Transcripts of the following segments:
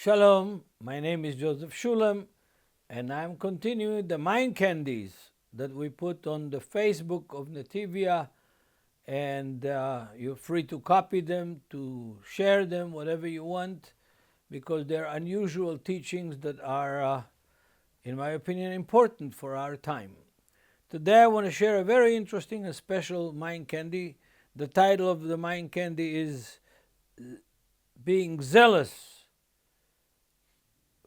Shalom, my name is Joseph Shulam, and I'm continuing the mind candies that we put on the Facebook of Netivyah, and you're free to copy them, to share them, whatever you want, because they're unusual teachings that are, in my opinion, important for our time. Today I want to share a very interesting and special mind candy. The title of the mind candy is Being Zealous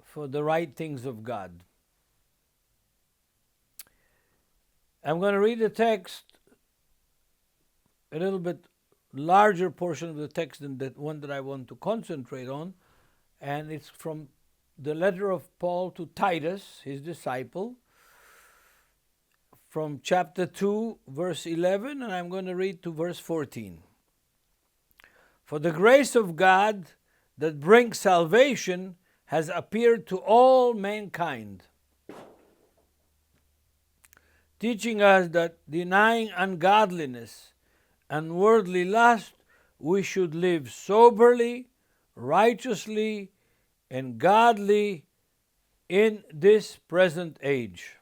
for the right things of God. I'm going to read the text, a little bit larger portion of the text than that one that I want to concentrate on, and it's from the letter of Paul to Titus, his disciple, from chapter 2, verse 11, and I'm going to read to verse 14. For the grace of God that brings salvation has appeared to all mankind, teaching us that denying ungodliness and worldly lust, we should live soberly, righteously, and godly in this present age,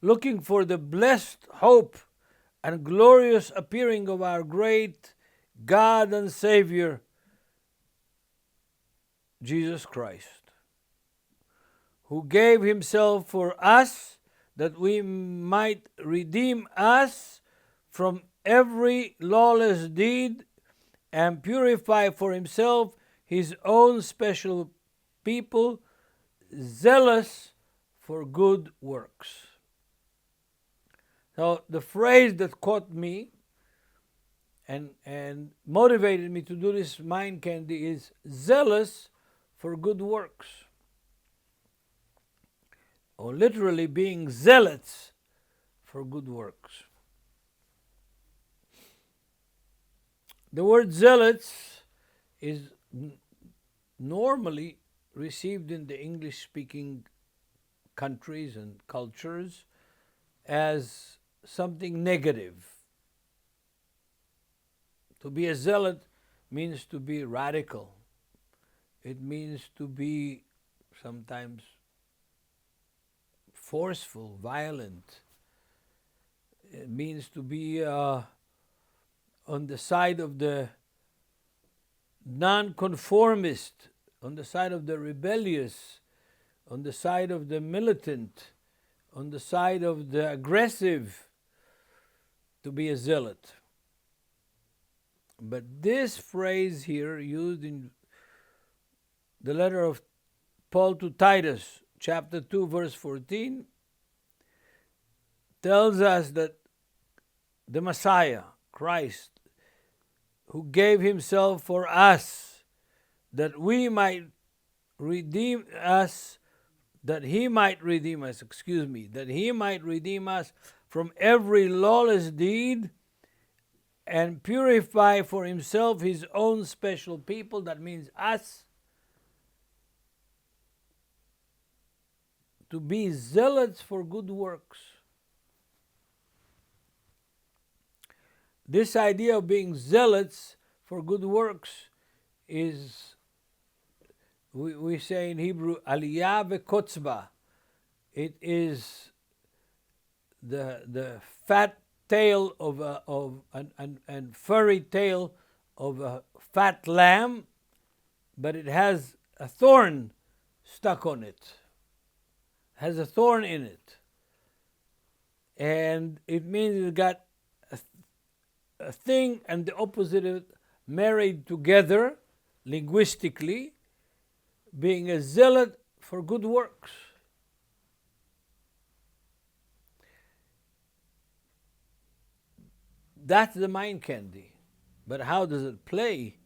looking for the blessed hope and glorious appearing of our great God and Savior, Jesus Christ, who gave himself for us that we might redeem us from every lawless deed and purify for himself his own special people, zealous for good works. So the phrase that caught me and motivated me to do this mind candy is zealous for good works, or literally being zealots for good works. The word zealots is normally received in the English-speaking countries and cultures as something negative. To be a zealot means to be radical. It means to be sometimes forceful, violent. It means to be on the side of the nonconformist, on the side of the rebellious, on the side of the militant, on the side of the aggressive, to be a zealot. But this phrase here, used in the letter of Paul to Titus, chapter 2, verse 14, tells us that the Messiah, Christ, who gave himself for us, that we might redeem us, that he might redeem us from every lawless deed and purify for himself his own special people, that means us, to be zealots for good works. This idea of being zealots for good works is, we say in Hebrew, aliyah vekotzba. It is the fat tail of and furry tail of a fat lamb, but it has a thorn stuck on it. Has a thorn in it, and it means it got a thing and the opposite married together linguistically, being a zealot for good works. That's the mind candy. But how does it play?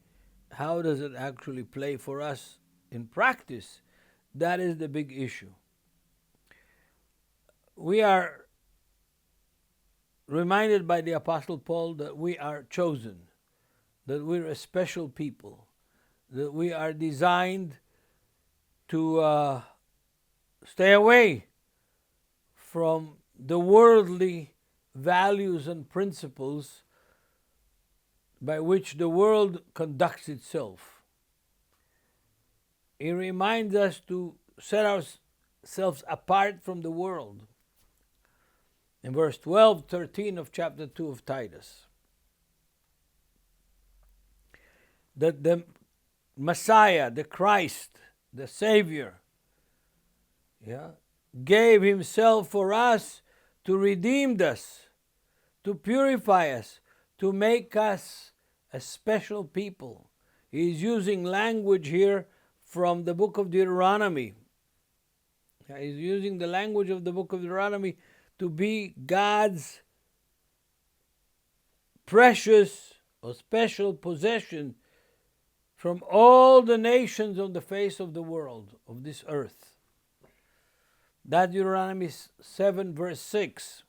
How does it actually play for us in practice? That is the big issue. We are reminded by the Apostle Paul that we are chosen, that we're a special people, that we are designed to stay away from the worldly values and principles by which the world conducts itself. he reminds us to set ourselves apart from the world. In verse 12, 13 of chapter 2 of Titus. That the Messiah, the Christ, the Savior, gave himself for us to redeem us, to purify us, to make us a special people. He's using language here from the book of Deuteronomy. He's using the language of the book of Deuteronomy to be God's precious or special possession from all the nations on the face of the world, of this earth. That Deuteronomy 7 verse 6.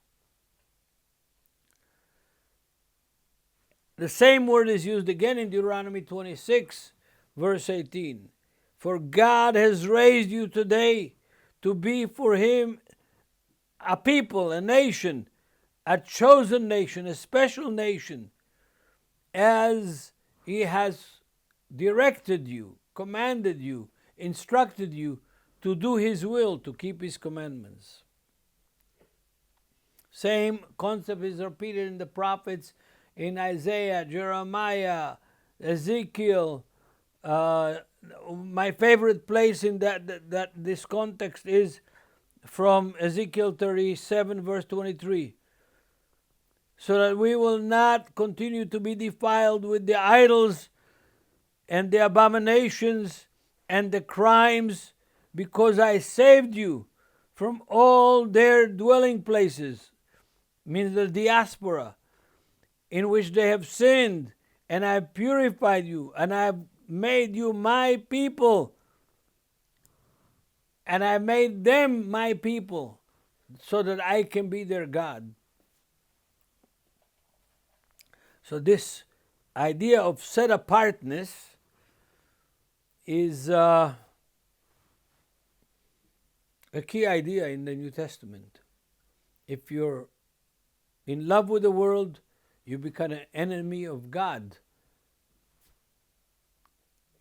The same word is used again in Deuteronomy 26 verse 18. For God has raised you today to be for him a people, a nation, a chosen nation, a special nation, as he has directed you, commanded you, instructed you to do his will, to keep his commandments. Same concept is repeated in the prophets, in Isaiah, Jeremiah, Ezekiel. My favorite place in that this context is from Ezekiel 37 verse 23. So that we will not continue to be defiled with the idols and the abominations and the crimes, because I saved you from all their dwelling places, means the diaspora, in which they have sinned, and I have purified you, and I have made you my people, and I made them my people, so that I can be their God. So this idea of set apartness is a key idea in the New Testament. If you're in love with the world, you become an enemy of God.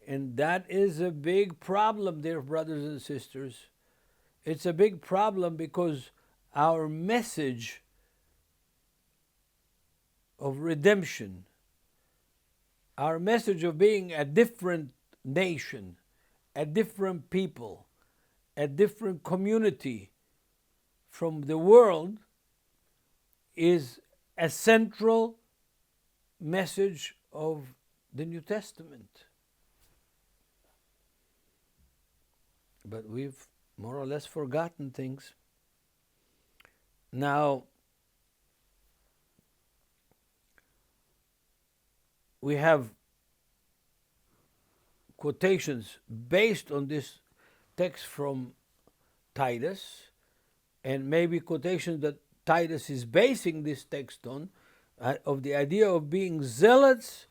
And that is a big problem, dear brothers and sisters. It's a big problem because our message of redemption, our message of being a different nation, a different people, a different community from the world, is a central message of the New Testament. But we've more or less forgotten things. Now, we have quotations based on this text from Titus, and maybe quotations that Titus is basing this text on, of the idea of being zealots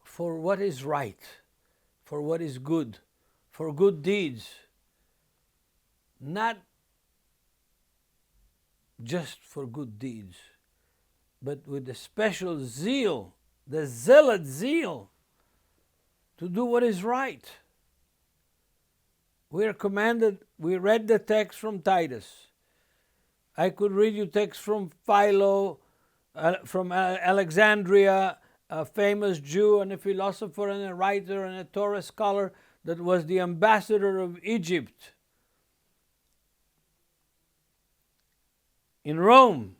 for what is right, for what is good, for good deeds. Not just for good deeds, but with a special zeal, the zealot zeal to do what is right. We are commanded, we read the text from Titus. I could read you text from Philo, from Alexandria, a famous Jew and a philosopher and a writer and a Torah scholar that was the ambassador of Egypt in Rome,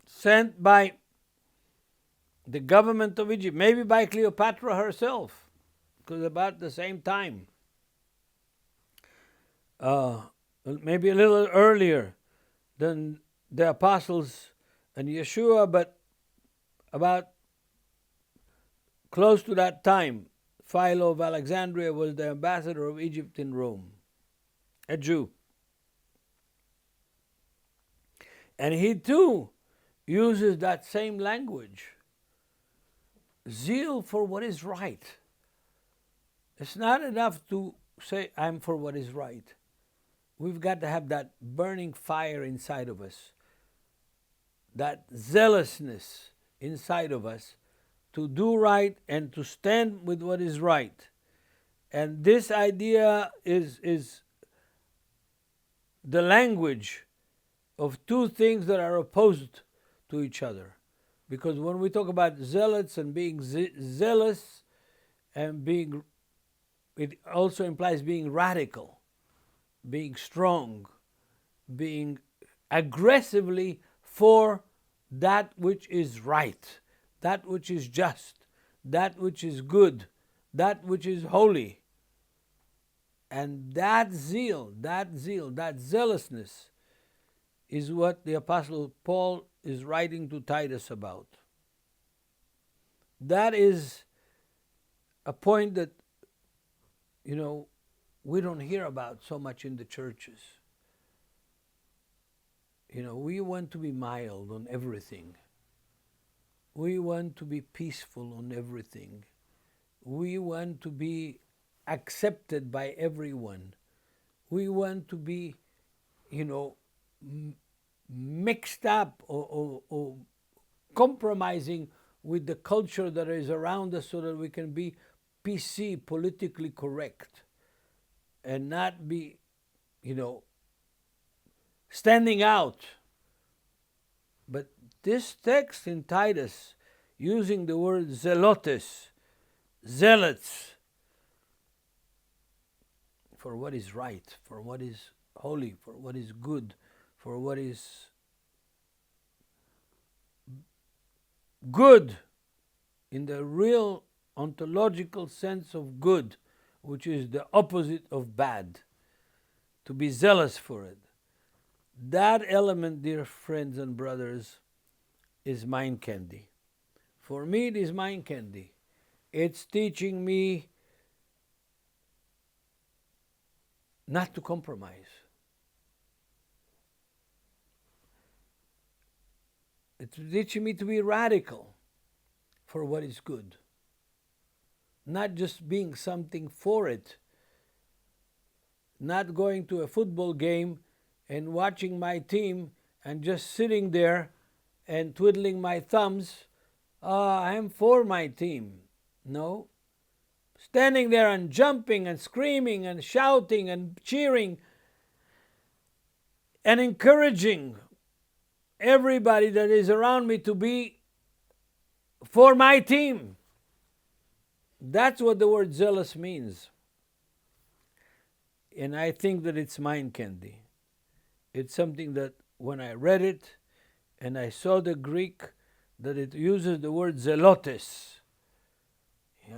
sent by the government of Egypt, maybe by Cleopatra herself, because about the same time. Maybe a little earlier than the apostles and Yeshua, but about close to that time. Philo of Alexandria was the ambassador of Egypt in Rome, a Jew. And he too uses that same language. Zeal for what is right. It's not enough to say, I'm for what is right. We've got to have that burning fire inside of us, that zealousness inside of us to do right and to stand with what is right. And this idea is the language of two things that are opposed to each other. Because when we talk about zealots and being zealous and being, it also implies being radical, being strong, being aggressively for that which is right, that which is just, that which is good, that which is holy. And that zeal, that zealousness is what the Apostle Paul is writing to Titus about. That is a point that, we don't hear about so much in the churches. We want to be mild on everything. We want to be peaceful on everything. We want to be accepted by everyone. We want to be, mixed up or compromising with the culture that is around us so that we can be PC, politically correct, and not be, standing out. But this text in Titus, using the word zealotes, zealots, for what is right, for what is holy, for what is good, for what is good in the real ontological sense of good, which is the opposite of bad, to be zealous for it. That element, dear friends and brothers, is mind candy. For me, it is mind candy. It's teaching me not to compromise. It's teaching me to be radical for what is good. Not just being something for it. Not going to a football game and watching my team and just sitting there and twiddling my thumbs. I am for my team. No. Standing there and jumping and screaming and shouting and cheering and encouraging everybody that is around me to be for my team. That's what the word zealous means. And I think that it's mind candy. It's something that when I read it and I saw the Greek, that it uses the word zelotes,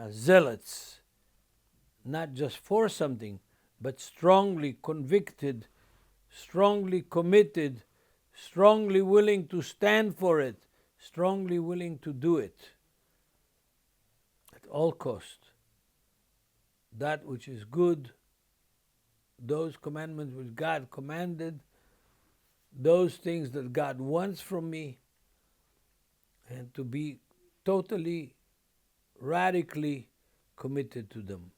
zealots, not just for something, but strongly convicted, strongly committed, strongly willing to stand for it, strongly willing to do it at all cost. That which is good, those commandments which God commanded, those things that God wants from me, and to be totally, radically committed to them.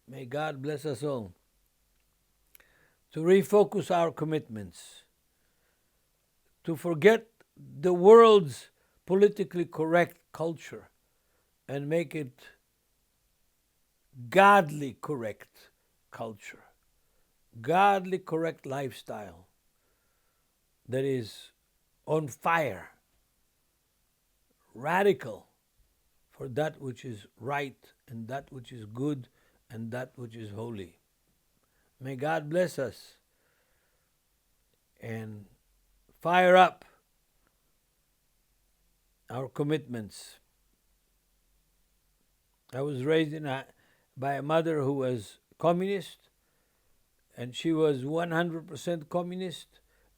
May God bless us all. To refocus our commitments, to forget the world's politically correct culture and make it godly correct culture, godly correct lifestyle that is on fire, radical for that which is right and that which is good and that which is holy. May God bless us and fire up our commitments. I was raised by a mother who was communist, and she was 100% communist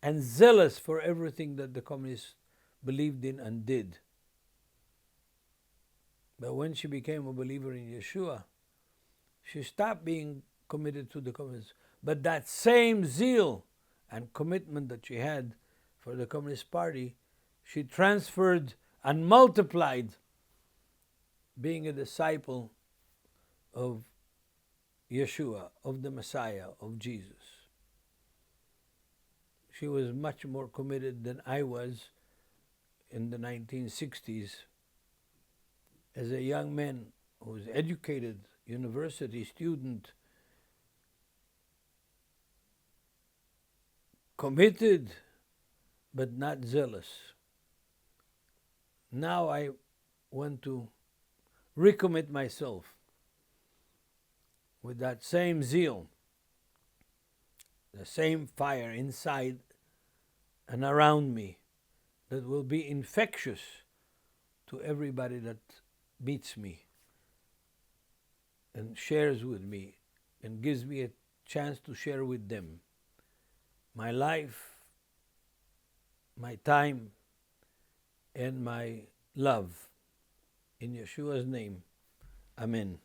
and zealous for everything that the communists believed in and did. But when she became a believer in Yeshua, she stopped being committed to the communists. But that same zeal and commitment that she had for the Communist Party, she transferred and multiplied being a disciple of Yeshua, of the Messiah, of Jesus. She was much more committed than I was in the 1960s as a young man who was educated, university student, committed but not zealous. Now I want to recommit myself with that same zeal, the same fire inside and around me that will be infectious to everybody that meets me and shares with me and gives me a chance to share with them my life, my time, and my love. In Yeshua's name, Amen.